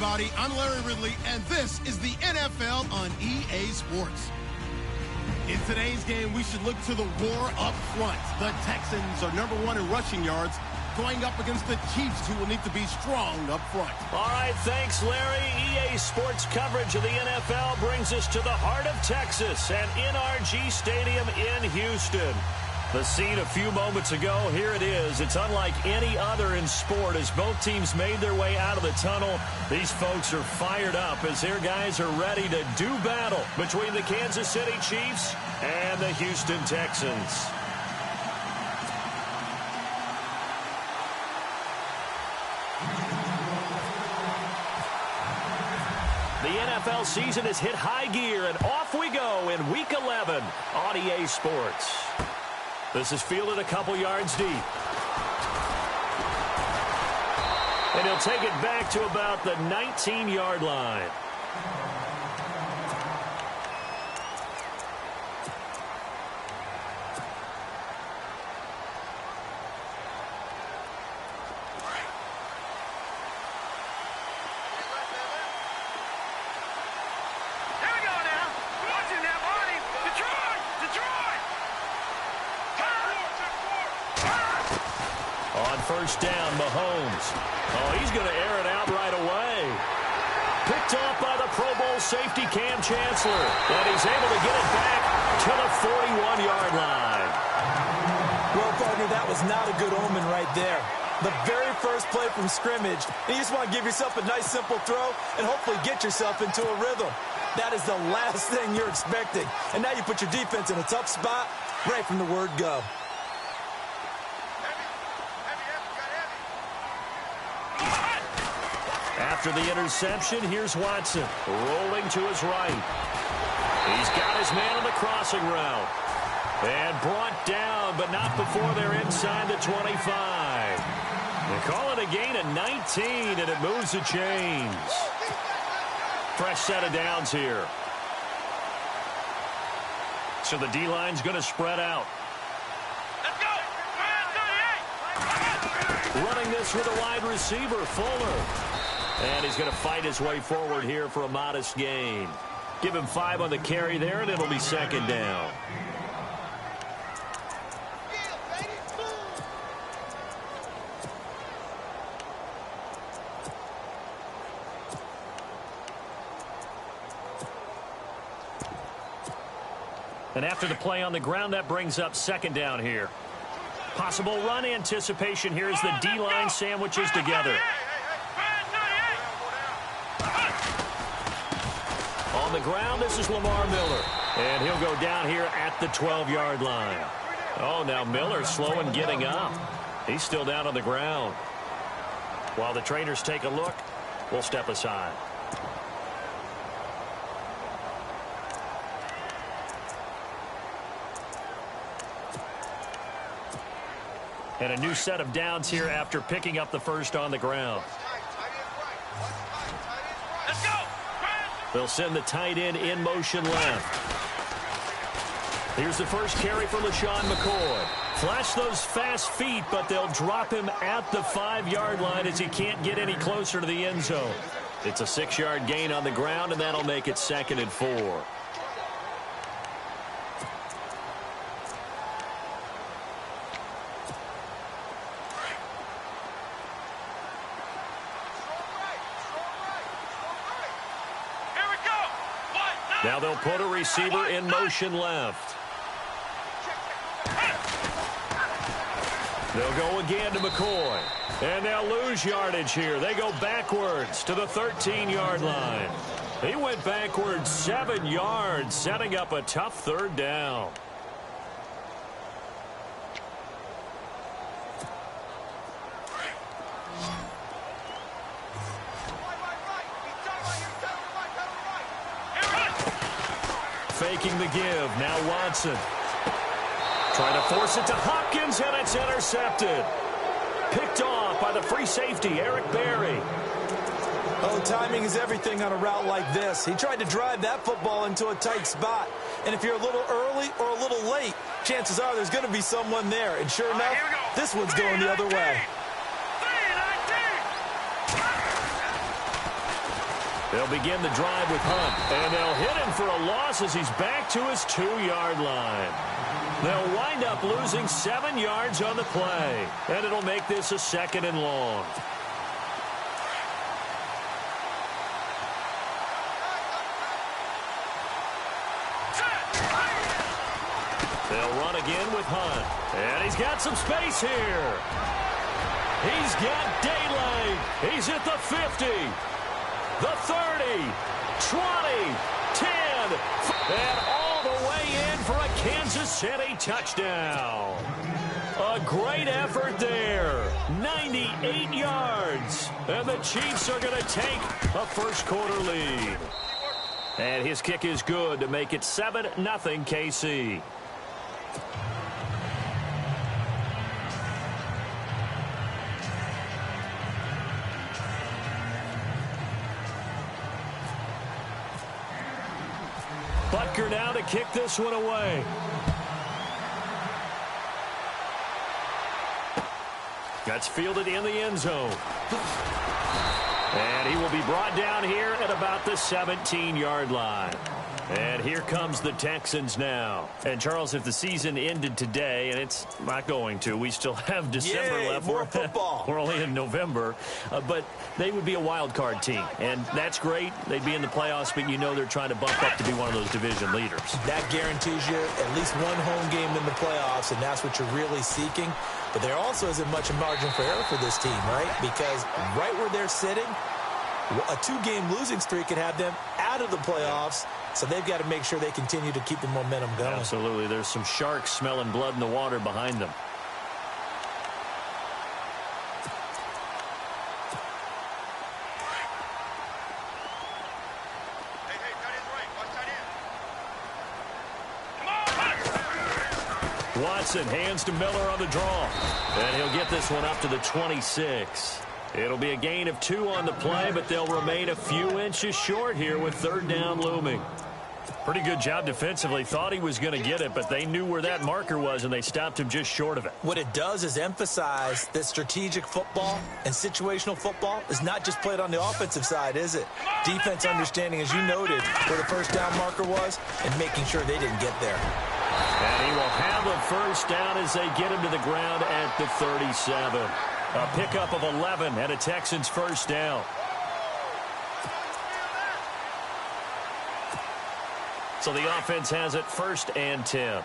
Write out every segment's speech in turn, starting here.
everybody. I'm Larry Ridley, and this is the NFL on EA Sports. In today's game, we should look to the war up front. The Texans are #1 in rushing yards, going up against the Chiefs, who will need to be strong up front. All right, thanks, Larry. EA Sports coverage of the NFL brings us to the heart of Texas at NRG Stadium in Houston. The scene a few moments ago, here it is. It's unlike any other in sport as both teams made their way out of the tunnel. These folks are fired up as their guys are ready to do battle between the Kansas City Chiefs and the Houston Texans. The NFL season has hit high gear, and off we go in Week 11 on EA Sports. This is fielded a couple yards deep. And he'll take it back to about the 19-yard line. First down, Mahomes. Oh, he's going to air it out right away. Picked off by the Pro Bowl safety Cam Chancellor. And he's able to get it back to the 41-yard line. Well, partner, that was not a good omen right there. The very first play from scrimmage, and you just want to give yourself a nice, simple throw and hopefully get yourself into a rhythm. That is the last thing you're expecting. And now you put your defense in a tough spot right from the word go. After the interception, here's Watson, rolling to his right. He's got his man on the crossing route. And brought down, but not before they're inside the 25. They call it a gain of 19, and it moves the chains. Fresh set of downs here. So the D-line's going to spread out. Let's go! Running this with a wide receiver, Fuller. And he's going to fight his way forward here for a modest gain. Give him 5 on the carry there, and it'll be second down. And after the play on the ground, that brings up second down here. Possible run anticipation here as the D-line sandwiches together. On the ground, this is Lamar Miller. And he'll go down here at the 12-yard line. Oh, now Miller slow in getting up. He's still down on the ground. While the trainers take a look, we'll step aside. And a new set of downs here after picking up the first on the ground. Let's go! They'll send the tight end in motion left. Here's the first carry for LaShawn McCoy. Flash those fast feet, but they'll drop him at the 5-yard line as he can't get any closer to the end zone. It's a 6-yard gain on the ground, and that'll make it 2nd and 4. Now they'll put a receiver in motion left. They'll go again to McCoy. And they'll lose yardage here. They go backwards to the 13-yard line. He went backwards 7 yards, setting up a tough third down. Faking the give. Now Watson. Trying to force it to Hopkins, and it's intercepted. Picked off by the free safety, Eric Berry. Oh, timing is everything on a route like this. He tried to drive that football into a tight spot. And if you're a little early or a little late, chances are there's going to be someone there. And sure enough, this one's going the other way. They'll begin the drive with Hunt, and they'll hit him for a loss as he's back to his 2-yard line. They'll wind up losing 7 yards on the play, and it'll make this a 2nd and long. They'll run again with Hunt, and he's got some space here. He's got daylight. He's at the 50, the 30, 20, 10, and all the way in for a Kansas City touchdown. A great effort there. 98 yards. And the Chiefs are going to take a first-quarter lead. And his kick is good to make it 7-0 KC. Butker now to kick this one away. That's fielded in the end zone. And he will be brought down here at about the 17-yard line. And here comes the Texans now. And, Charles, if the season ended today, and it's not going to, we still have December left. More football. We're only in November. But they would be a wild card team. And that's great. They'd be in the playoffs, but you know they're trying to bump up to be one of those division leaders. That guarantees you at least one home game in the playoffs, and that's what you're really seeking. But there also isn't much a margin for error for this team, right? Because right where they're sitting, a 2-game losing streak could have them out of the playoffs. So they've got to make sure they continue to keep the momentum going. Absolutely. There's some sharks smelling blood in the water behind them. Watson hands to Miller on the draw. And he'll get this one up to the 26. It'll be a gain of 2 on the play, but they'll remain a few inches short here with 3rd down looming. Pretty good job defensively. Thought he was going to get it, but they knew where that marker was, and they stopped him just short of it. What it does is emphasize that strategic football and situational football is not just played on the offensive side, is it? Defense understanding, as you noted, where the 1st down marker was and making sure they didn't get there. And he will have a 1st down as they get him to the ground at the 37. A pickup of 11 and a Texans 1st down. So the offense has it 1st and 10.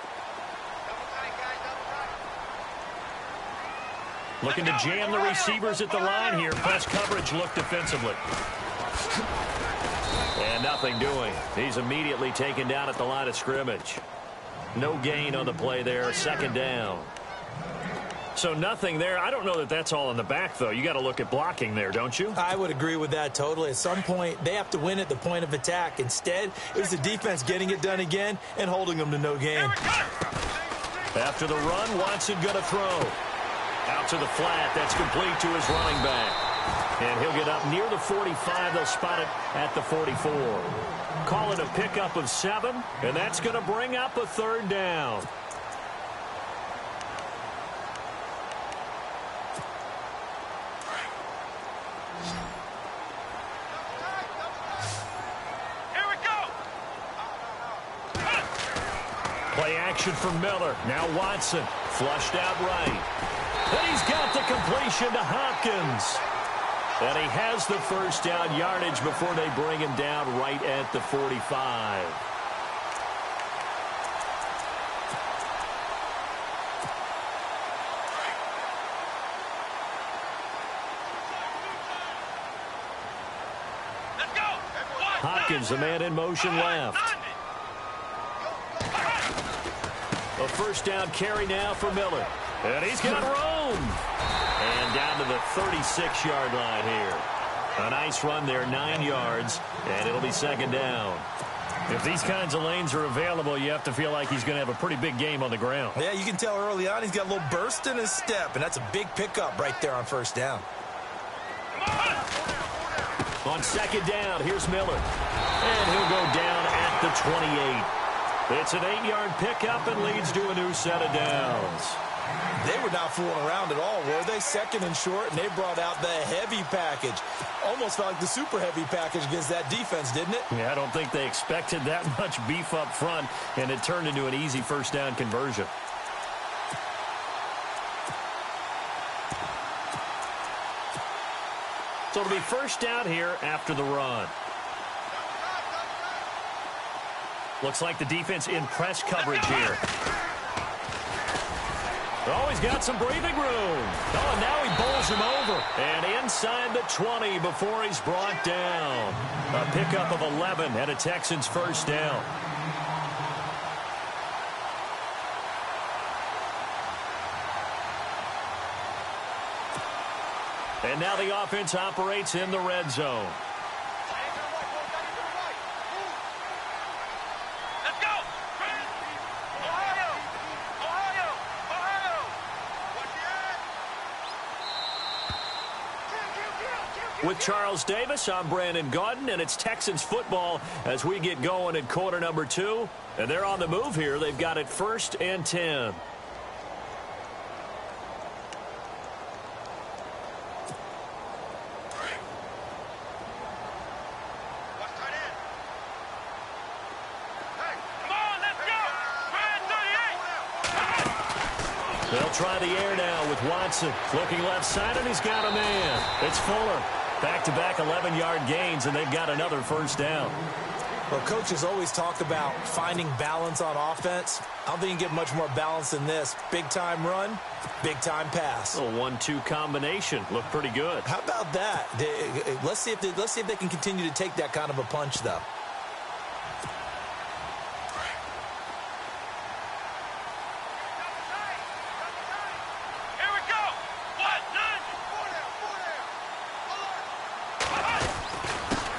Looking to jam the receivers at the line here. Press coverage look defensively. And nothing doing. He's immediately taken down at the line of scrimmage. No gain on the play there. 2nd down. So nothing there. I don't know that that's all in the back, though. You got to look at blocking there, don't you? I would agree with that totally. At some point, they have to win at the point of attack. Instead, it was the defense getting it done again and holding them to no gain. After the run, Watson going to throw. Out to the flat. That's complete to his running back. And he'll get up near the 45. They'll spot it at the 44. Call it a pickup of 7, and that's going to bring up a 3rd down. Play action for Miller. Now Watson flushed out right. And he's got the completion to Hopkins. And he has the 1st down yardage before they bring him down right at the 45. Let's go. Hopkins, the man in motion left. A 1st down carry now for Miller. And he's got room. And down to the 36-yard line here. A nice run there, 9 yards, and it'll be 2nd down. If these kinds of lanes are available, you have to feel like he's going to have a pretty big game on the ground. Yeah, you can tell early on he's got a little burst in his step, and that's a big pickup right there on 1st down. On 2nd down, here's Miller. And he'll go down at the 28. It's an 8-yard pickup and leads to a new set of downs. They were not fooling around at all, were they? Second and short, and they brought out the heavy package. Almost felt like the super heavy package against that defense, didn't it? Yeah, I don't think they expected that much beef up front, and it turned into an easy first down conversion. So it'll be first down here after the run. Looks like the defense in press coverage here. Oh, he's got some breathing room. Oh, and now he bowls him over. And inside the 20 before he's brought down. A pickup of 11 and a Texans first down. And now the offense operates in the red zone. Let's go! Ohio! Ohio! Ohio! With Charles Davis, I'm Brandon Gaudin, and it's Texans football as we get going at quarter number 2. And they're on the move here. They've got it 1st and 10. They'll try the air now with Watson. Looking left side, and he's got a man. It's Fuller. Back-to-back 11-yard gains, and they've got another first down. Well, coaches always talk about finding balance on offense. I don't think you can get much more balance than this. Big-time run, big-time pass. A 1-2 combination. Looked pretty good. How about that? Let's see if they can continue to take that kind of a punch, though.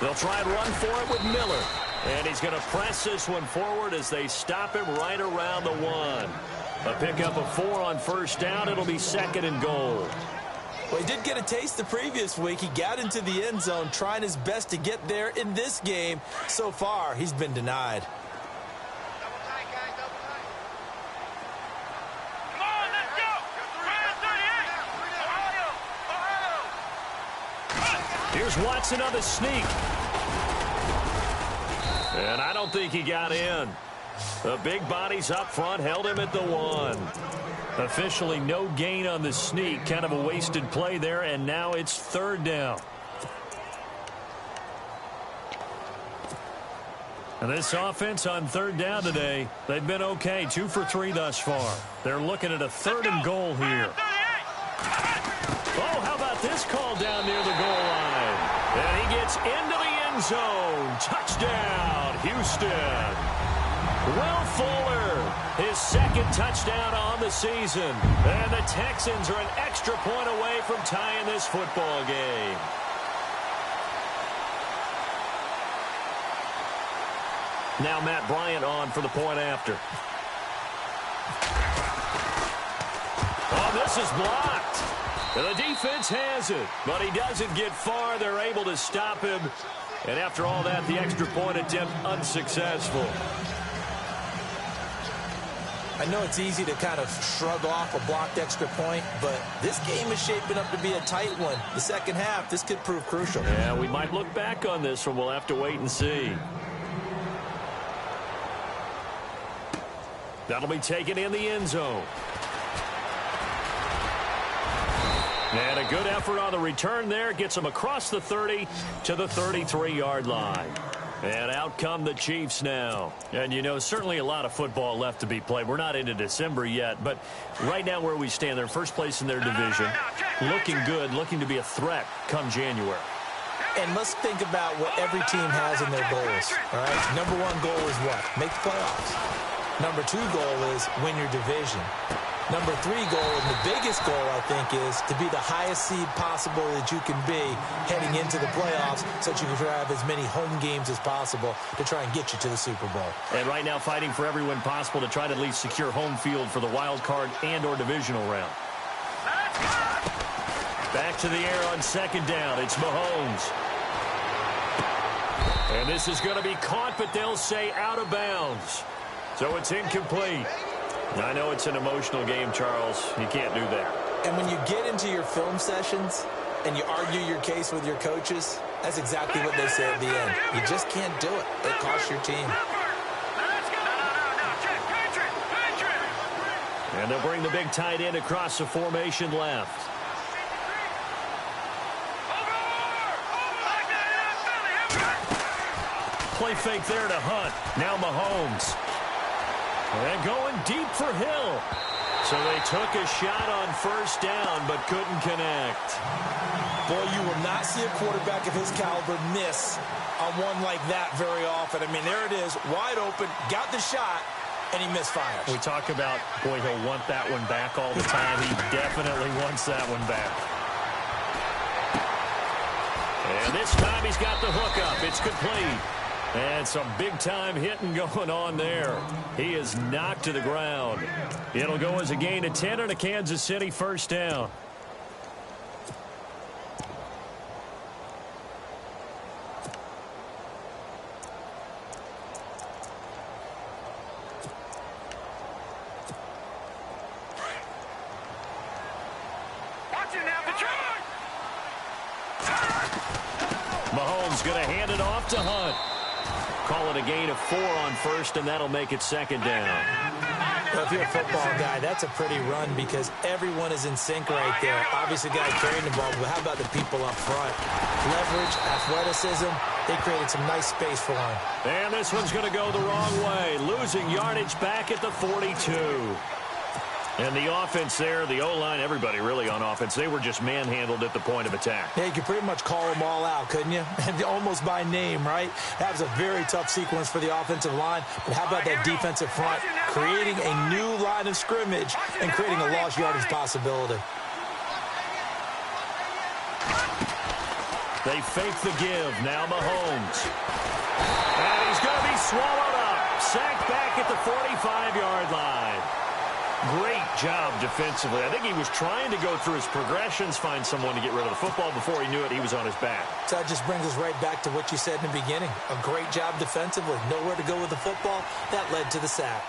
They'll try and run for it with Miller. And he's going to press this one forward as they stop him right around the 1. A pickup of 4 on first down. It'll be 2nd and goal. Well, he did get a taste the previous week. He got into the end zone trying his best to get there in this game. So far, he's been denied. Come on, let's go! Ohio! Ohio! Here's Watson on the sneak. And I don't think he got in. The big bodies up front held him at the 1. Officially no gain on the sneak. Kind of a wasted play there, and now it's 3rd down. And this offense on 3rd down today, they've been okay. 2 for 3 thus far. They're looking at a 3rd and goal here. Oh, how about this call down near the goal line? And he gets into the end zone. Touchdown, Houston. Will Fuller, his 2nd touchdown on the season. And the Texans are an extra point away from tying this football game. Now Matt Bryant on for the point after. Oh, this is blocked. The defense has it, but he doesn't get far. They're able to stop him. And after all that, the extra point attempt unsuccessful. I know it's easy to kind of shrug off a blocked extra point, but this game is shaping up to be a tight one. The second half, this could prove crucial. Yeah, we might look back on this one. We'll have to wait and see. That'll be taken in the end zone. And a good effort on the return there. Gets him across the 30 to the 33-yard line. And out come the Chiefs now. And, you know, certainly a lot of football left to be played. We're not into December yet, but right now where we stand, they're first place in their division. Looking good, looking to be a threat come January. And let's think about what every team has in their goals, all right? Number 1 goal is what? Make the playoffs. Number 2 goal is win your division. Number 3 goal, and the biggest goal, I think, is to be the highest seed possible that you can be heading into the playoffs so that you can have as many home games as possible to try and get you to the Super Bowl. And right now fighting for every win possible to try to at least secure home field for the wild card and or divisional round. Back to the air on 2nd down. It's Mahomes. And this is going to be caught, but they'll say out of bounds. So it's incomplete. I know it's an emotional game, Charles. You can't do that. And when you get into your film sessions and you argue your case with your coaches, that's exactly what they say at the end. You just can't do it. It costs your team. And they'll bring the big tight end across the formation left. Play fake there to Hunt. Now Mahomes. And going deep for Hill. So they took a shot on first down, but couldn't connect. Boy, you will not see a quarterback of his caliber miss on one like that very often. I mean, there it is, wide open, got the shot, and he misfires. We talk about, boy, he'll want that one back all the time. He definitely wants that one back. And this time he's got the hook up. It's complete. And some big-time hitting going on there. He is knocked to the ground. It'll go as a gain of 10 and a Kansas City first down. Mahomes going to hand it off to Hunt. Call it a gain of 4 on first, and that'll make it second down. Well, if you're a football guy, that's a pretty run because everyone is in sync right there. Obviously, guy carrying the ball, but how about the people up front? Leverage, athleticism, they created some nice space for him. And this one's going to go the wrong way, losing yardage back at the 42. And the offense there, the O-line, everybody really on offense, they were just manhandled at the point of attack. Yeah, you could pretty much call them all out, couldn't you? Almost by name, right? That was a very tough sequence for the offensive line. But how about that defensive front creating a new line of scrimmage and creating a lost yardage possibility? They fake the give. Now Mahomes. And he's going to be swallowed up. Sacked back at the 45-yard line. Great job defensively. I think he was trying to go through his progressions, find someone to get rid of the football. Before he knew it, he was on his back. So that just brings us right back to what you said in the beginning. A great job defensively. Nowhere to go with the football. That led to the sack.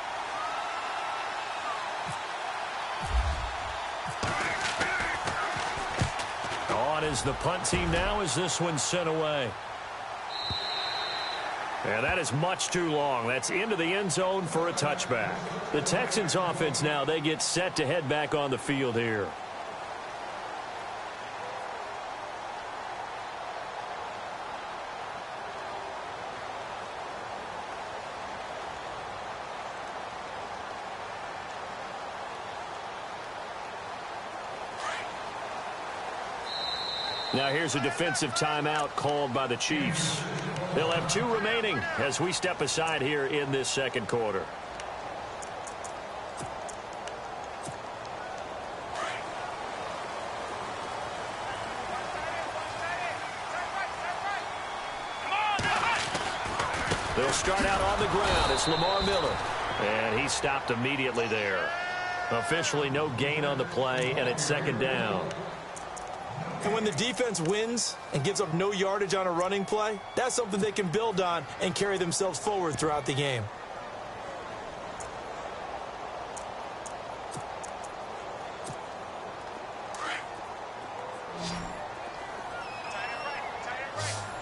On is the punt team now as this one's sent away. And that is much too long. That's into the end zone for a touchback. The Texans offense now, they get set to head back on the field here. Now here's a defensive timeout called by the Chiefs. They'll have 2 remaining as we step aside here in this second quarter. They'll start out on the ground. It's Lamar Miller. And he stopped immediately there. Officially no gain on the play, and it's second down. And when the defense wins and gives up no yardage on a running play, that's something they can build on and carry themselves forward throughout the game.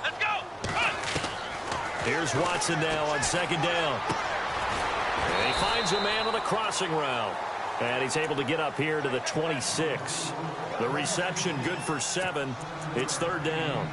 Let's go. Here's Watson now on second down. And he finds a man on the crossing route. And he's able to get up here to the 26. The reception good for 7. It's third down.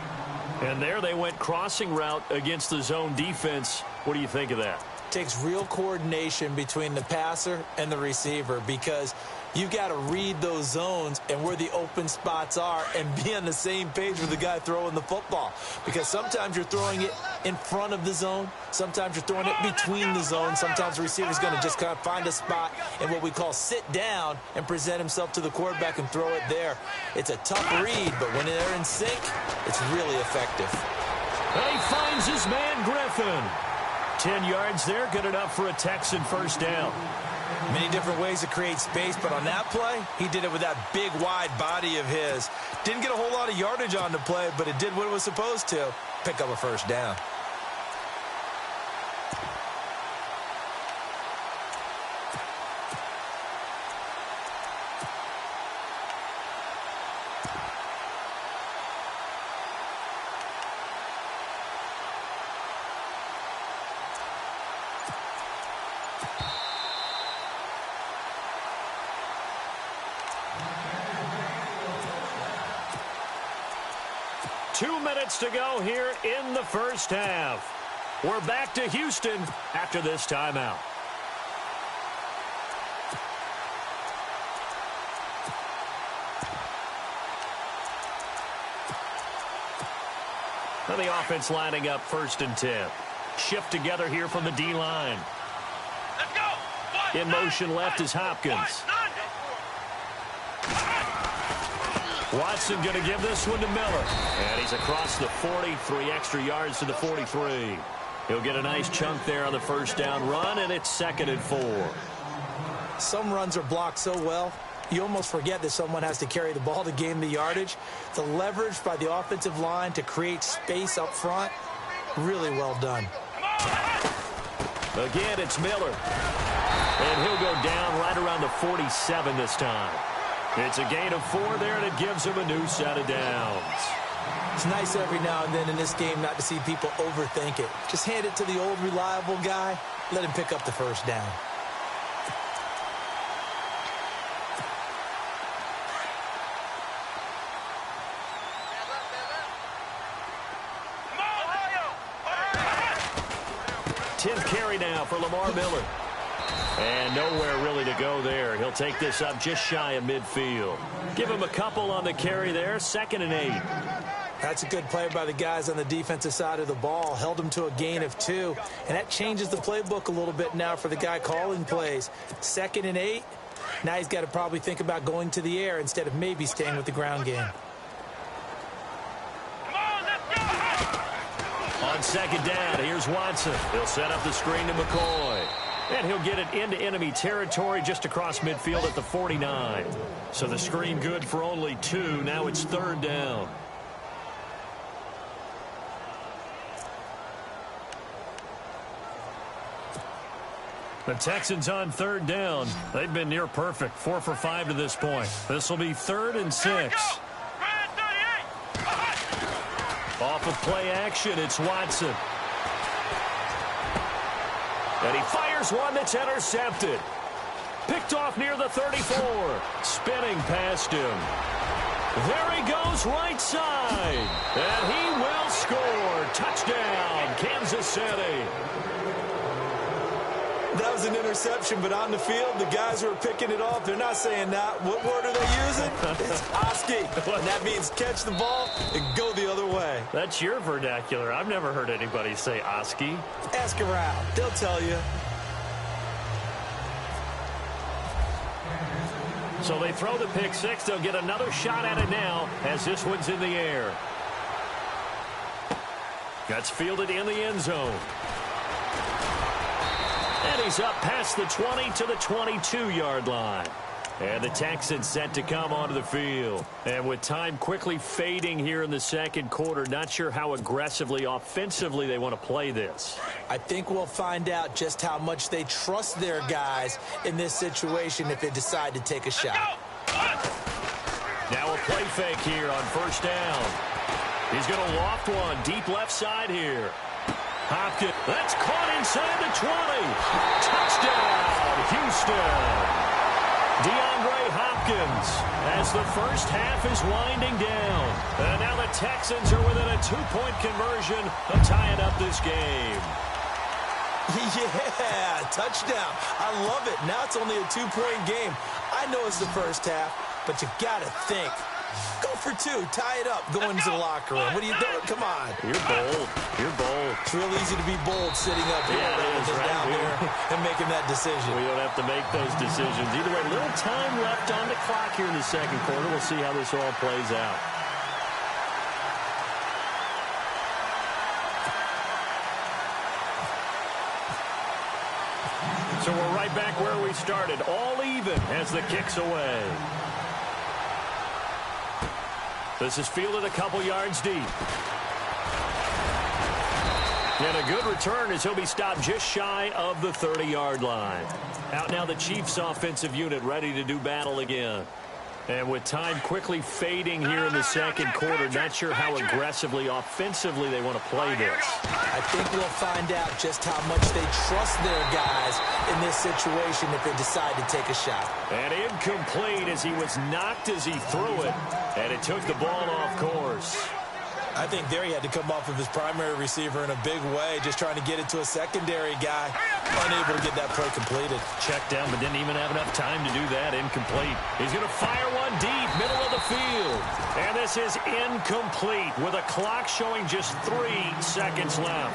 And there they went crossing route against the zone defense. What do you think of that? Takes real coordination between the passer and the receiver because you've got to read those zones and where the open spots are and be on the same page with the guy throwing the football. Because sometimes you're throwing it in front of the zone. Sometimes you're throwing it between the zones. Sometimes the receiver's going to just kind of find a spot in what we call sit down and present himself to the quarterback and throw it there. It's a tough read, but when they're in sync, it's really effective. And he finds his man Griffin. 10 yards there, good enough for a Texan first down. Many different ways to create space, but on that play, he did it with that big, wide body of his. Didn't get a whole lot of yardage on the play, but it did what it was supposed to, pick up a first down. 2 minutes to go here in the first half. We're back to Houston after this timeout. Now the offense lining up 1st and 10. Shift together here from the D-line. Let's go. In motion left is Hopkins. Watson going to give this one to Miller. And he's across the 40, 3 extra yards to the 43. He'll get a nice chunk there on the first down run, and it's 2nd and 4. Some runs are blocked so well, you almost forget that someone has to carry the ball to gain the yardage. The leverage by the offensive line to create space up front, really well done. Again, it's Miller. And he'll go down right around the 47 this time. It's a gain of 4 there, and it gives him a new set of downs. It's nice every now and then in this game not to see people overthink it. Just hand it to the old reliable guy. Let him pick up the first down. Tenth carry now for Lamar Miller. And nowhere really to go there. He'll take this up just shy of midfield. Give him a couple on the carry there. 2nd and 8. That's a good play by the guys on the defensive side of the ball. Held him to a gain of 2. And that changes the playbook a little bit now for the guy calling plays. 2nd and 8. Now he's got to probably think about going to the air instead of maybe staying with the ground game. On 2nd down, here's Watson. He'll set up the screen to McCoy. And he'll get it into enemy territory just across midfield at the 49. So the screen good for only 2. Now it's 3rd down. The Texans on 3rd down. They've been near perfect. 4 for 5 to this point. This will be 3rd and 6. Off of play action, it's Watson. And he fires one that's intercepted. Picked off near the 34. Spinning past him. There he goes right side. And he will score. Touchdown, Kansas City. That was an interception, but on the field, the guys who are picking it off, they're not saying that. What word are they using? It's Oski. And that means catch the ball and go the other way. That's your vernacular. I've never heard anybody say Oski. Ask around. They'll tell you. So they throw the pick 6. They'll get another shot at it now as this one's in the air. That's fielded in the end zone. And he's up past the 20 to the 22-yard line. And the Texans set to come onto the field. And with time quickly fading here in the 2nd quarter, not sure how aggressively, offensively they want to play this. I think we'll find out just how much they trust their guys in this situation if they decide to take a shot. Now a play fake here on 1st down. He's going to loft one deep left side here. Hopkins, that's caught inside the 20. Touchdown, Houston. DeAndre Hopkins as the first half is winding down. And now the Texans are within a 2-point conversion of tying up this game. Yeah, touchdown. I love it. Now it's only a 2-point game. I know it's the first half, but you got to think. Go for 2. Tie it up. Go into the locker room. What are you doing? Come on. You're bold. You're bold. It's real easy to be bold sitting up here down there and making that decision. We don't have to make those decisions. Either way, little time left on the clock here in the 2nd quarter. We'll see how this all plays out. So we're right back where we started. All even as the kick's away. This is fielded a couple yards deep. And a good return as he'll be stopped just shy of the 30-yard line. Out now the Chiefs offensive unit ready to do battle again. And with time quickly fading here in the 2nd quarter, not sure how aggressively, offensively they want to play this. I think we'll find out just how much they trust their guys in this situation if they decide to take a shot. And incomplete as he was knocked as he threw it. And it took the ball off course. I think there he had to come off of his primary receiver in a big way, just trying to get it to a secondary guy. Unable to get that play completed. Checked down, but didn't even have enough time to do that. Incomplete. He's going to fire one deep, middle of the field. And this is incomplete with a clock showing just 3 seconds left.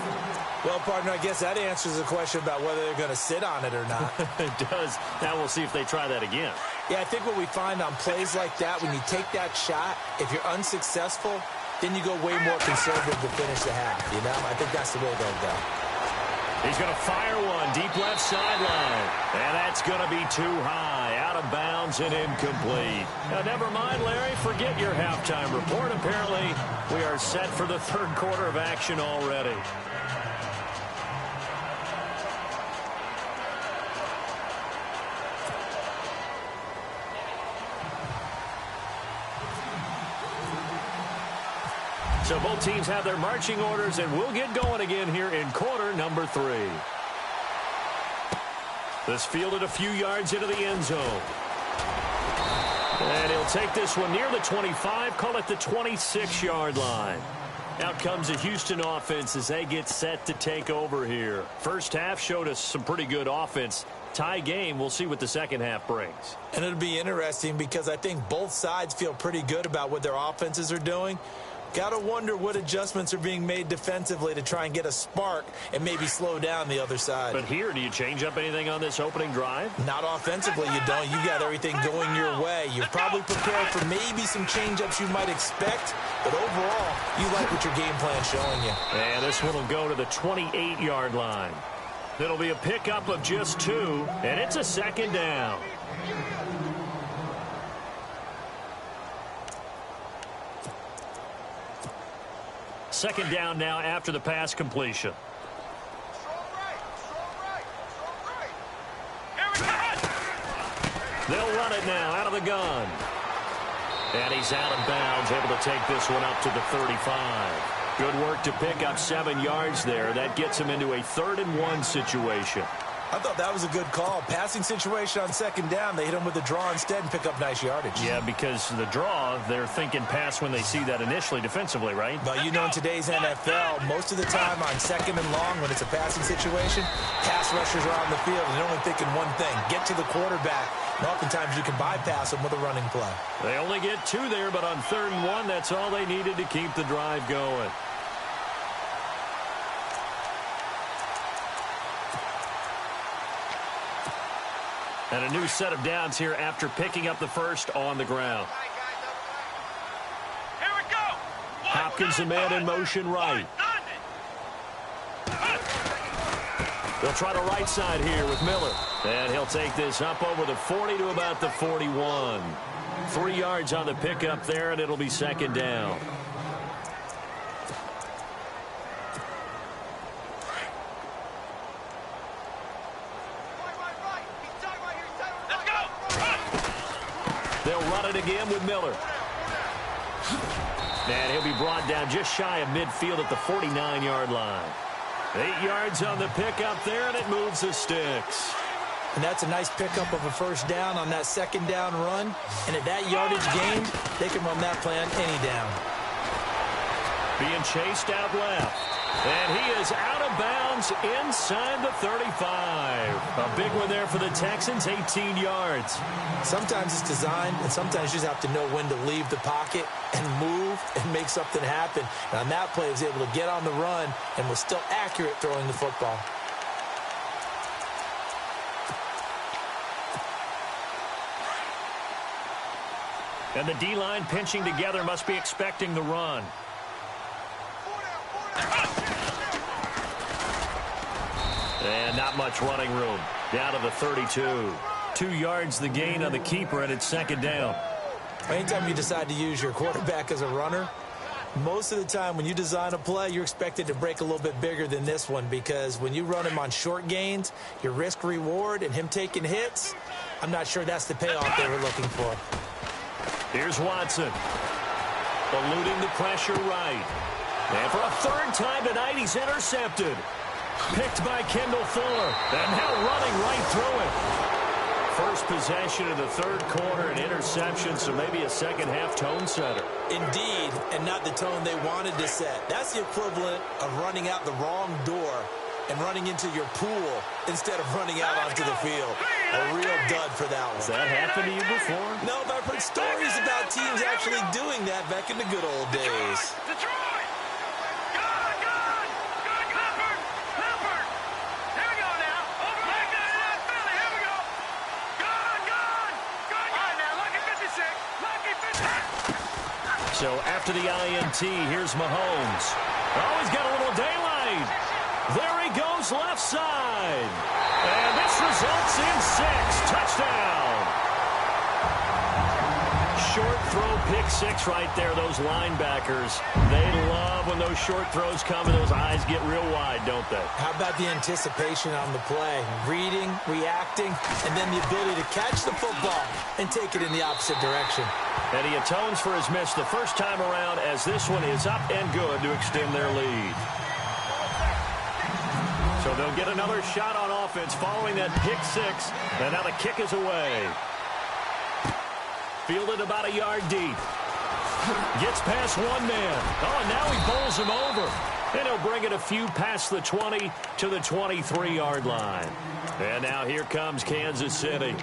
Well, partner, I guess that answers the question about whether they're going to sit on it or not. It does. Now we'll see if they try that again. Yeah, I think what we find on plays like that, when you take that shot, if you're unsuccessful, then you go way more conservative to finish the half, you know? I think that's the way they'll go. He's going to fire one deep left sideline. And that's going to be too high, out of bounds and incomplete. Now, never mind, Larry, forget your halftime report. Apparently, we are set for the third quarter of action already. So both teams have their marching orders, and we'll get going again here in quarter number 3. This fielded a few yards into the end zone. And he'll take this one near the 25, call it the 26-yard line. Out comes the Houston offense as they get set to take over here. First half showed us some pretty good offense. Tie game, we'll see what the second half brings. And it'll be interesting because I think both sides feel pretty good about what their offenses are doing. Got to wonder what adjustments are being made defensively to try and get a spark and maybe slow down the other side. But here, do you change up anything on this opening drive? Not offensively, you don't. You got everything going your way. You're probably prepared for maybe some change-ups you might expect, but overall, you like what your game plan's showing you. And this one will go to the 28-yard line. It'll be a pickup of just 2, and it's a second down. Second down now after the pass completion. They'll run it now out of the gun. And he's out of bounds, able to take this one up to the 35. Good work to pick up 7 yards there. That gets him into a 3rd-and-1 situation. I thought that was a good call. Passing situation on second down. They hit him with the draw instead and pick up nice yardage. Yeah, because the draw, they're thinking pass when they see that initially defensively, right? But you know, in today's NFL, most of the time on second and long, when it's a passing situation, pass rushers are on the field and they're only thinking one thing, get to the quarterback. And oftentimes you can bypass them with a running play. They only get 2 there, but on 3rd-and-1, that's all they needed to keep the drive going. And a new set of downs here after picking up the first on the ground. Here we go. Hopkins, the man in motion right. They'll try the right side here with Miller. And he'll take this up over the 40 to about the 41. 3 yards on the pickup there, and it'll be second down. They'll run it again with Miller. And he'll be brought down just shy of midfield at the 49-yard line. 8 yards on the pickup there, and it moves the sticks. And that's a nice pickup of a first down on that second down run. And at that yardage gain, they can run that play on any down. Being chased out left. And he is out of bounds inside the 35. A big one there for the Texans, 18 yards. Sometimes it's designed, and sometimes you just have to know when to leave the pocket and move and make something happen. And on that play, he was able to get on the run and was still accurate throwing the football. And the D-line pinching together must be expecting the run. And not much running room. Down to the 32. 2 yards the gain on the keeper, and it's second down. Anytime you decide to use your quarterback as a runner, most of the time when you design a play, you're expected to break a little bit bigger than this one, because when you run him on short gains, your risk-reward and him taking hits, I'm not sure that's the payoff they were looking for. Here's Watson. Eluding the pressure right. And for a 3rd time tonight, he's intercepted. Picked by Kendall Fuller. And now running right through it. first possession of the third quarter, an interception, so maybe a second-half tone setter. Indeed, and not the tone they wanted to set. That's the equivalent of running out the wrong door and running into your pool instead of running out onto the field. A real dud for that one. Has that happened to you before? No, but I've heard stories about teams actually doing that back in the good old days. Detroit! Good, good! Good, Clifford! Clifford! Here we go now. Over like that, Philly. Here we go. Good, good! Good. All right, now, lucky 56. Lucky 56. So after the INT, here's Mahomes. Oh, he's got a little daylight. There he goes left side. And this results in 6. Touchdown. Short throw, pick 6 right there. Those linebackers, they love when those short throws come and those eyes get real wide, don't they? How about the anticipation on the play? Reading, reacting, and then the ability to catch the football and take it in the opposite direction. And he atones for his miss the first time around as this one is up and good to extend their lead. So they'll get another shot on offense following that pick 6. And now the kick is away. Fielded about a yard deep. Gets past one man. Oh, and now he bowls him over. And he'll bring it a few past the 20 to the 23-yard line. And now here comes Kansas City.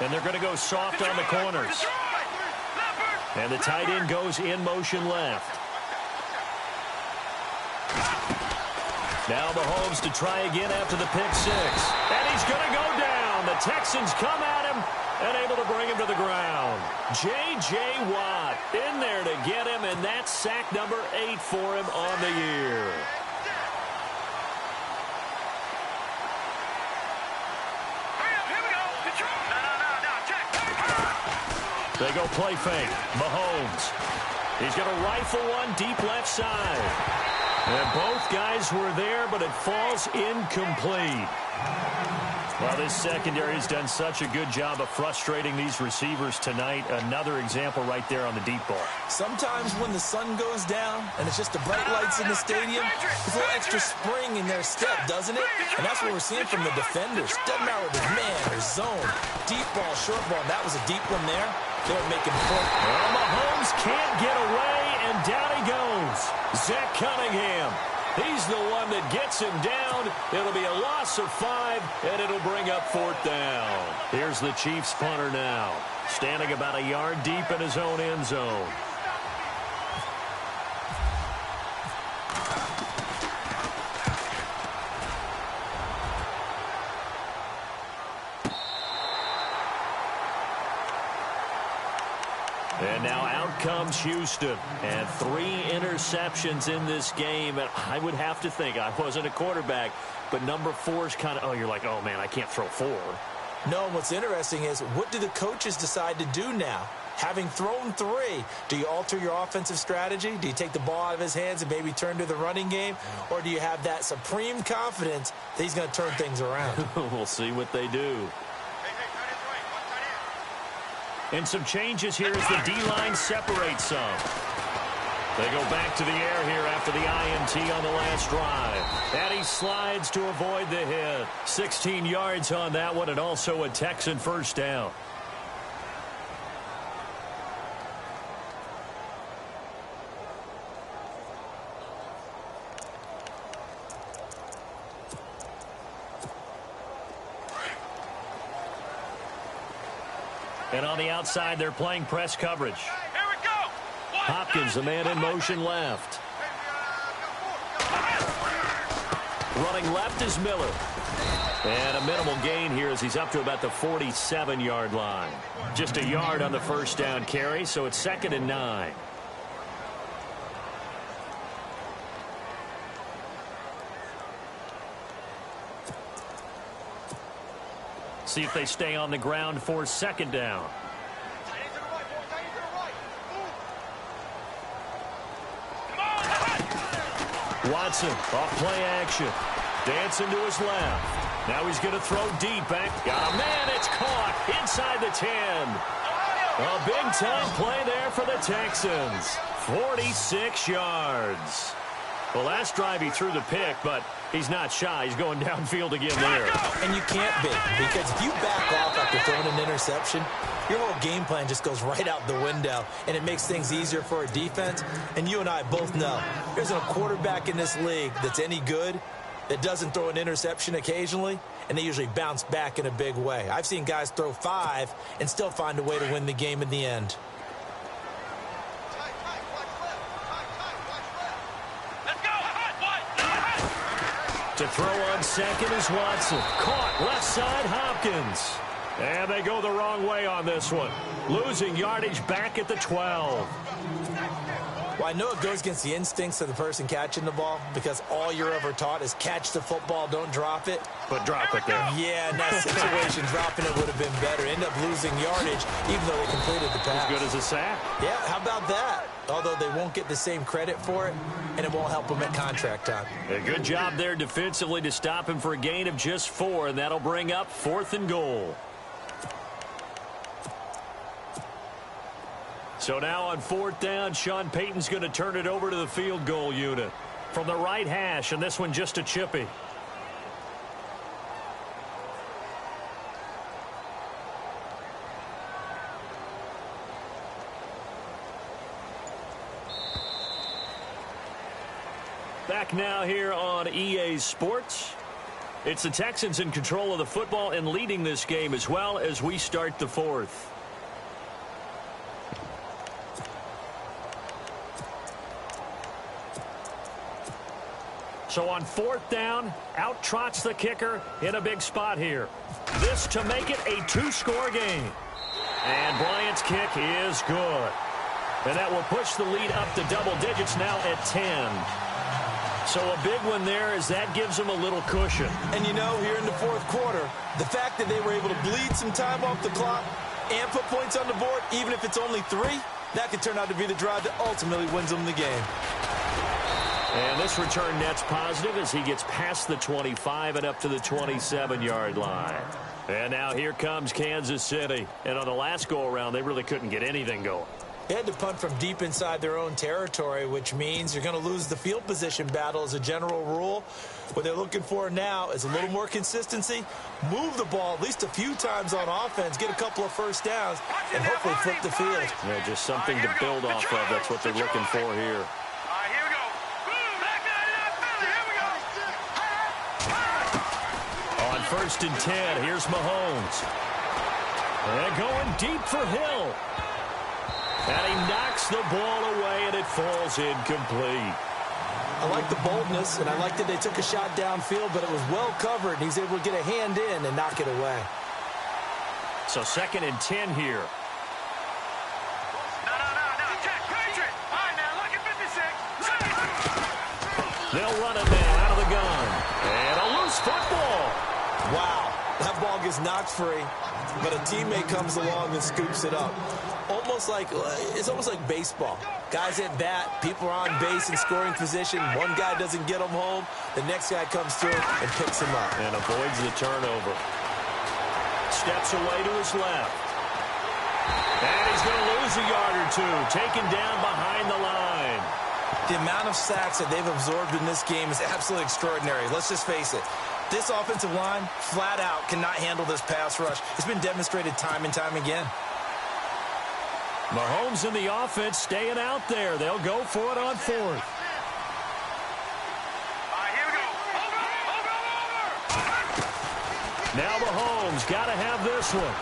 And they're going to go soft on the corners. And the tight end goes in motion left. Now Mahomes to try again after the pick 6. And he's going to go down. The Texans come at him and able to bring him to the ground. J.J. Watt in there to get him, and that's sack number 8 for him on the year. They go play fake. Mahomes. He's going to rifle one deep left side. And both guys were there, but it falls incomplete. Well, this secondary has done such a good job of frustrating these receivers tonight. Another example right there on the deep ball. Sometimes when the sun goes down and it's just the bright lights in the stadium, there's a little extra spring in their step, doesn't it? And that's what we're seeing from the defenders. Doesn't matter if it's man or zone. Deep ball, short ball. That was a deep one there. They were making point. Well, Mahomes can't get away, and down he goes. Zach Cunningham. He's the one that gets him down. It'll be a loss of 5, and it'll bring up 4th down. Here's the Chiefs punter now, standing about a yard deep in his own end zone. And now out comes Houston. And 3 interceptions in this game. And I would have to think, I wasn't a quarterback, but number 4 is kind of, oh, you're like, oh, man, I can't throw 4. No, what's interesting is, what do the coaches decide to do now? Having thrown 3, do you alter your offensive strategy? Do you take the ball out of his hands and maybe turn to the running game? Or do you have that supreme confidence that he's going to turn things around? We'll see what they do. And some changes here as the D-line separates some. They go back to the air here after the INT on the last drive. And he slides to avoid the hit. 16 yards on that one, and also a Texan first down. And on the outside, they're playing press coverage. Here we go. Hopkins, the man in motion left. Running left is Miller. And a minimal gain here as he's up to about the 47-yard line. Just a yard on the first down carry, so it's 2nd and 9. See if they stay on the ground for 2nd down. Watson off play action. Dancing to his left. Now he's going to throw deep back. Got a man. It's caught inside the 10. A big-time play there for the Texans. 46 yards. Well, last drive he threw the pick, but he's not shy. He's going downfield again there. And you can't be, because if you back off after throwing an interception, your whole game plan just goes right out the window, and it makes things easier for a defense. And you and I both know there's a quarterback in this league that's any good that doesn't throw an interception occasionally, and they usually bounce back in a big way. I've seen guys throw 5 and still find a way to win the game in the end. To throw on second is Watson. Caught left side, Hopkins. And they go the wrong way on this one. Losing yardage back at the 12. Well, I know it goes against the instincts of the person catching the ball, because all you're ever taught is catch the football, don't drop it. But drop it there. Yeah, in that situation, dropping it would have been better. End up losing yardage, even though they completed the pass. As good as a sack. Yeah, how about that? Although they won't get the same credit for it, and it won't help them at contract time. A good job there defensively to stop him for a gain of just 4, and that'll bring up 4th and goal. So now on 4th down, Sean Payton's going to turn it over to the field goal unit. From the right hash, and this one just a chippy. Back now here on EA Sports. It's the Texans in control of the football and leading this game as well as we start the 4th. So on 4th down, out trots the kicker in a big spot here. This to make it a 2-score game. And Bryant's kick is good. And that will push the lead up to double digits now at 10. So a big one there, as that gives them a little cushion. And you know, here in the 4th quarter, the fact that they were able to bleed some time off the clock and put points on the board, even if it's only 3, that could turn out to be the drive that ultimately wins them the game. And this return net's positive as he gets past the 25 and up to the 27-yard line. And now here comes Kansas City. And on the last go-around, they really couldn't get anything going. They had to punt from deep inside their own territory, which means you're going to lose the field position battle as a general rule. What they're looking for now is a little more consistency, move the ball at least a few times on offense, get a couple of first downs, and hopefully flip the field. Yeah, just something to build off of. That's what they're looking for here. On 1st and 10, here's Mahomes. And going deep for Hill. And he knocks the ball away, and it falls incomplete. I like the boldness, and I like that they took a shot downfield, but it was well covered. He's able to get a hand in and knock it away. So 2nd and 10 here. No. Patriot. All right, now, look at 56. They'll run it now out of the gun. And a loose football. Wow, that ball gets knocked free, but a teammate comes along and scoops it up. It's almost like baseball. Guys at bat, people are on base in scoring position. One guy doesn't get them home. The next guy comes through and picks him up. And avoids the turnover. Steps away to his left. And he's going to lose a yard or 2. Taken down behind the line. The amount of sacks that they've absorbed in this game is absolutely extraordinary. Let's just face it. This offensive line, flat out, cannot handle this pass rush. It's been demonstrated time and time again. Mahomes and the offense staying out there. They'll go for it on 4th. All right, here we go. Over. Now Mahomes got to have this one.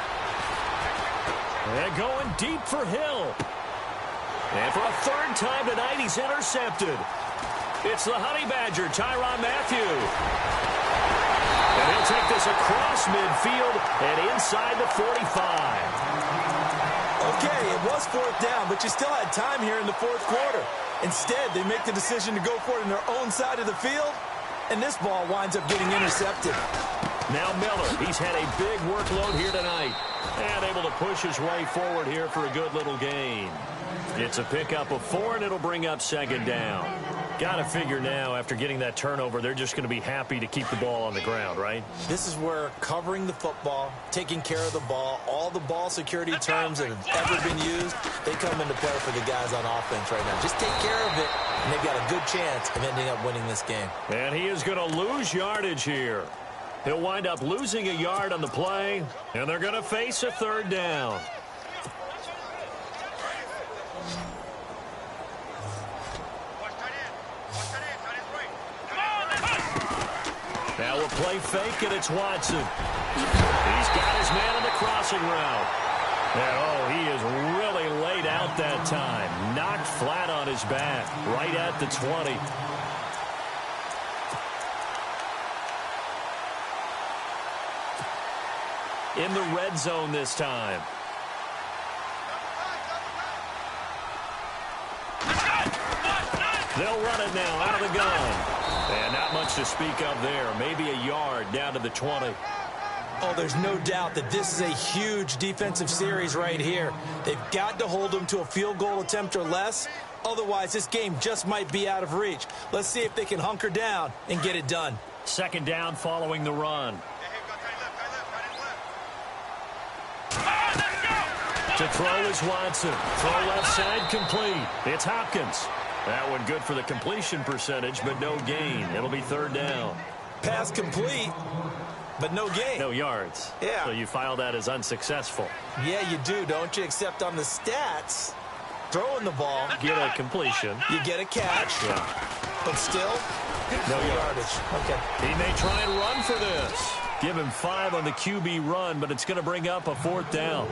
And going deep for Hill. And for a 3rd time tonight, he's intercepted. It's the Honey Badger, Tyrann Mathieu. And he'll take this across midfield and inside the 45. Okay, it was 4th down, but you still had time here in the 4th quarter. Instead, they make the decision to go for it in their own side of the field, and this ball winds up getting intercepted. Now Miller, he's had a big workload here tonight, and able to push his way forward here for a good little gain. It's a pickup of 4, and it'll bring up 2nd down. Got to figure now, after getting that turnover, they're just going to be happy to keep the ball on the ground, right? This is where covering the football, taking care of the ball, all the ball security terms that have ever been used, they come into play for the guys on offense right now. Just take care of it, and they've got a good chance of ending up winning this game. And he is going to lose yardage here. He'll wind up losing a yard on the play, and they're going to face a third down. Now we'll play fake, and it's Watson. He's got his man on the crossing route. And, oh, he is really laid out that time. Knocked flat on his back, right at the 20. In the red zone this time. They'll run it now out of the gun. And not much to speak of there. Maybe a yard down to the 20. Oh, there's no doubt that this is a huge defensive series right here. They've got to hold them to a field goal attempt or less. Otherwise, this game just might be out of reach. Let's see if they can hunker down and get it done. Second down following the run. To throw is Watson. Throw left side complete. It's Hopkins. That one good for the completion percentage, but no gain. It'll be third down. Pass complete, but no gain. No yards. Yeah. So you file that as unsuccessful. Yeah, you do, don't you? Except on the stats, throwing the ball, get a completion. You get a catch. Yeah. But still, no yardage. Okay. He may try and run for this. Give him 5 on the QB run, but it's going to bring up a fourth down.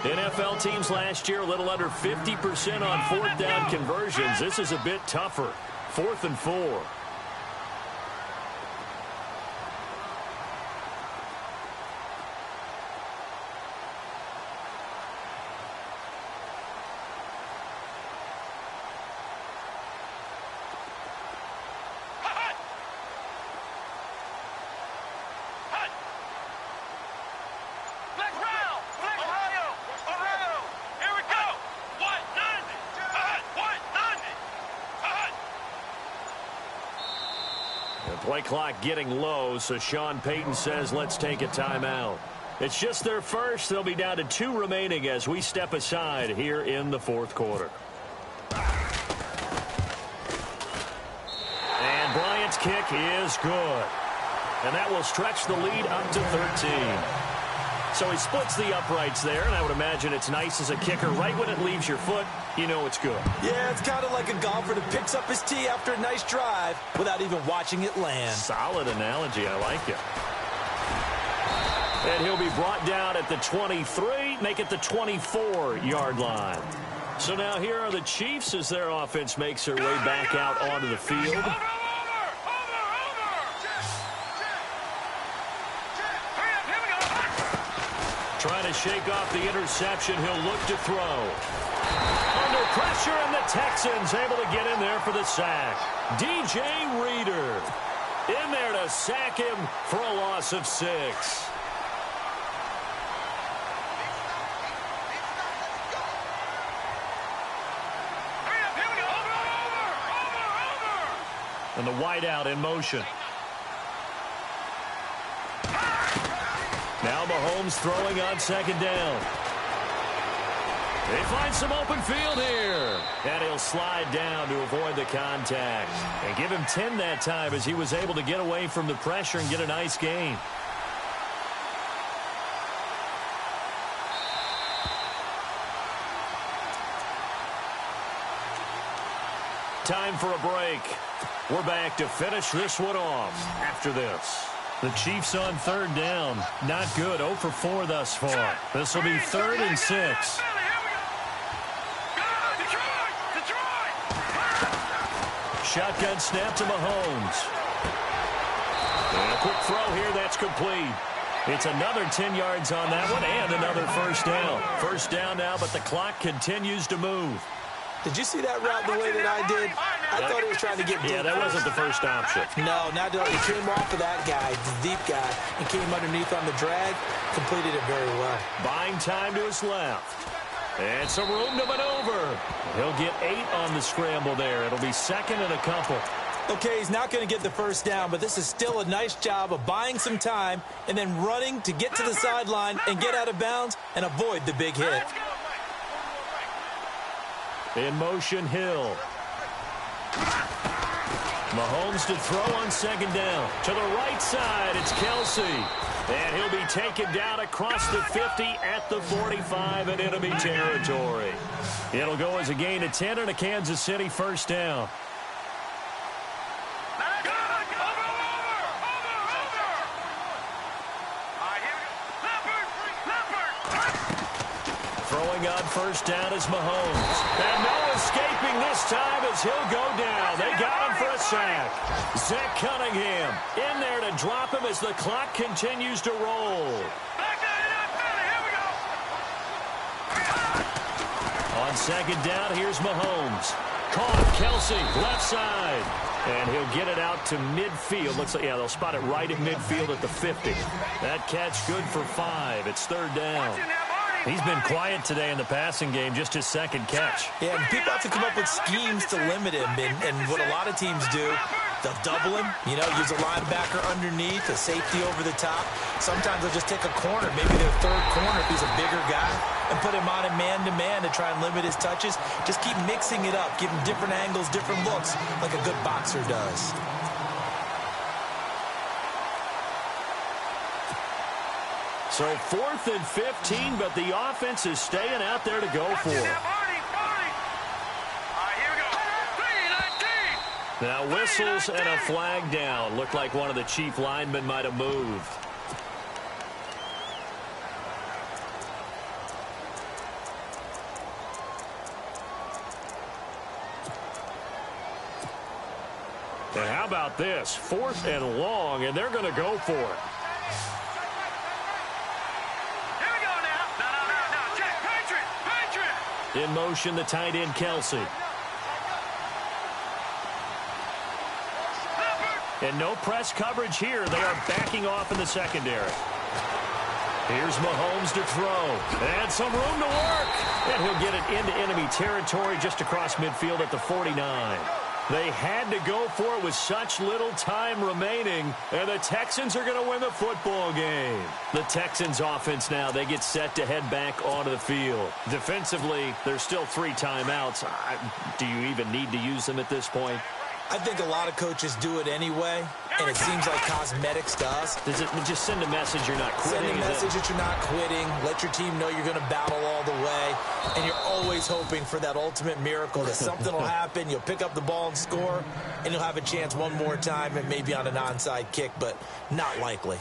NFL teams last year a little under 50% on fourth down conversions. This is a bit tougher. 4th and 4. Play clock getting low, so Sean Payton says let's take a timeout. It's just their first. They'll be down to 2 remaining as we step aside here in the fourth quarter. And Bryant's kick is good. And that will stretch the lead up to 13. So he splits the uprights there, and I would imagine it's nice as a kicker. Right when it leaves your foot, you know it's good. Yeah, it's kind of like a golfer that picks up his tee after a nice drive without even watching it land. Solid analogy. I like it. And he'll be brought down at the 23, make it the 24-yard line. So now here are the Chiefs as their offense makes their way back out onto the field. Trying to shake off the interception. He'll look to throw. Under pressure, and the Texans able to get in there for the sack. DJ Reader in there to sack him for a loss of 6. And the wideout in motion. Now Mahomes throwing on second down. They find some open field here. And he'll slide down to avoid the contact. And give him 10 that time as he was able to get away from the pressure and get a nice gain. Time for a break. We're back to finish this one off after this. The Chiefs on third down. Not good. 0 for 4 thus far. This will be 3rd and 6. Shotgun snap to Mahomes. And a quick throw here. That's complete. It's another 10 yards on that one and another first down. First down now, but the clock continues to move. Did you see that route the way that I did? I thought he was trying to get deep. Yeah, that wasn't the first option. No, not at all. He came off of that guy, the deep guy, and came underneath on the drag. Completed it very well. Buying time to his left. And some room to maneuver. He'll get 8 on the scramble there. It'll be second and a couple. Okay, he's not going to get the first down, but this is still a nice job of buying some time and then running to get to the sideline and get out of bounds and avoid the big hit. In motion, Hill. Mahomes to throw on second down. To the right side, it's Kelsey. And he'll be taken down across the 50 at the 45 in enemy territory. It'll go as a gain of 10 and a Kansas City first down. Throwing on first down is Mahomes. And no escaping this time as he'll go down. They got him for a sack. Zach Cunningham in there to drop him as the clock continues to roll. On second down, here's Mahomes. Caught, Kelsey, left side. And he'll get it out to midfield. Looks like, yeah, they'll spot it right at midfield at the 50. That catch good for 5. It's third down. He's been quiet today in the passing game, just his second catch. Yeah, and people have to come up with schemes to limit him. And what a lot of teams do, they'll double him, use a linebacker underneath, a safety over the top. Sometimes they'll just take a corner, maybe their third corner if he's a bigger guy, and put him on a man-to-man to try and limit his touches. Just keep mixing it up, give him different angles, different looks, like a good boxer does. So 4th and 15, but the offense is staying out there to go for it. Now whistles and a flag down. Looked like one of the chief linemen might have moved. And how about this? 4th and long, and they're going to go for it. In motion, the tight end, Kelsey. And no press coverage here. They are backing off in the secondary. Here's Mahomes to throw. And some room to work. And he'll get it into enemy territory just across midfield at the 49. They had to go for it with such little time remaining, and the Texans are going to win the football game. The Texans offense now, they get set to head back onto the field. Defensively, there's still 3 timeouts. Do you even need to use them at this point? I think a lot of coaches do it anyway, and it seems like cosmetics to us. Does it just send a message you're not quitting? Send a message that you're not quitting. Let your team know you're going to battle all the way, and you're always hoping for that ultimate miracle that something will happen, you'll pick up the ball and score, and you'll have a chance one more time, and maybe on an onside kick, but not likely.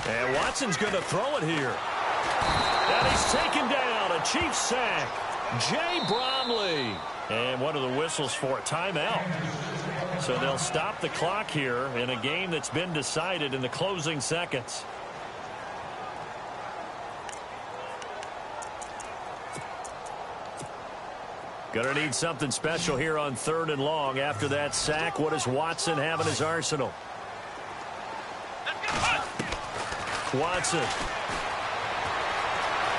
And Watson's going to throw it here. And he's taken down. A Chiefs sack. Jay Bromley. And what are the whistles for? Timeout. So they'll stop the clock here in a game that's been decided in the closing seconds. Going to need something special here on 3rd and long. After that sack, what does Watson have in his arsenal? Watson.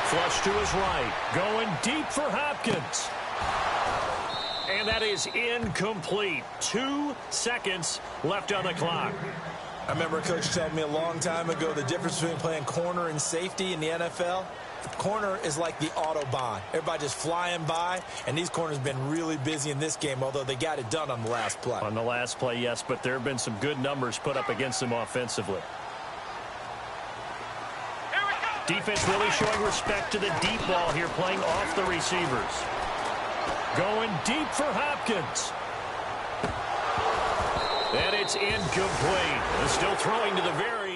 Flush to his right. Going deep for Hopkins. And that is incomplete. 2 seconds left on the clock. I remember a coach telling me a long time ago the difference between playing corner and safety in the NFL. Corner is like the Autobahn. Everybody just flying by, and these corners have been really busy in this game, although they got it done on the last play. On the last play, yes, but there have been some good numbers put up against them offensively. Defense really showing respect to the deep ball here, playing off the receivers. Going deep for Hopkins. And it's incomplete. Still throwing to the very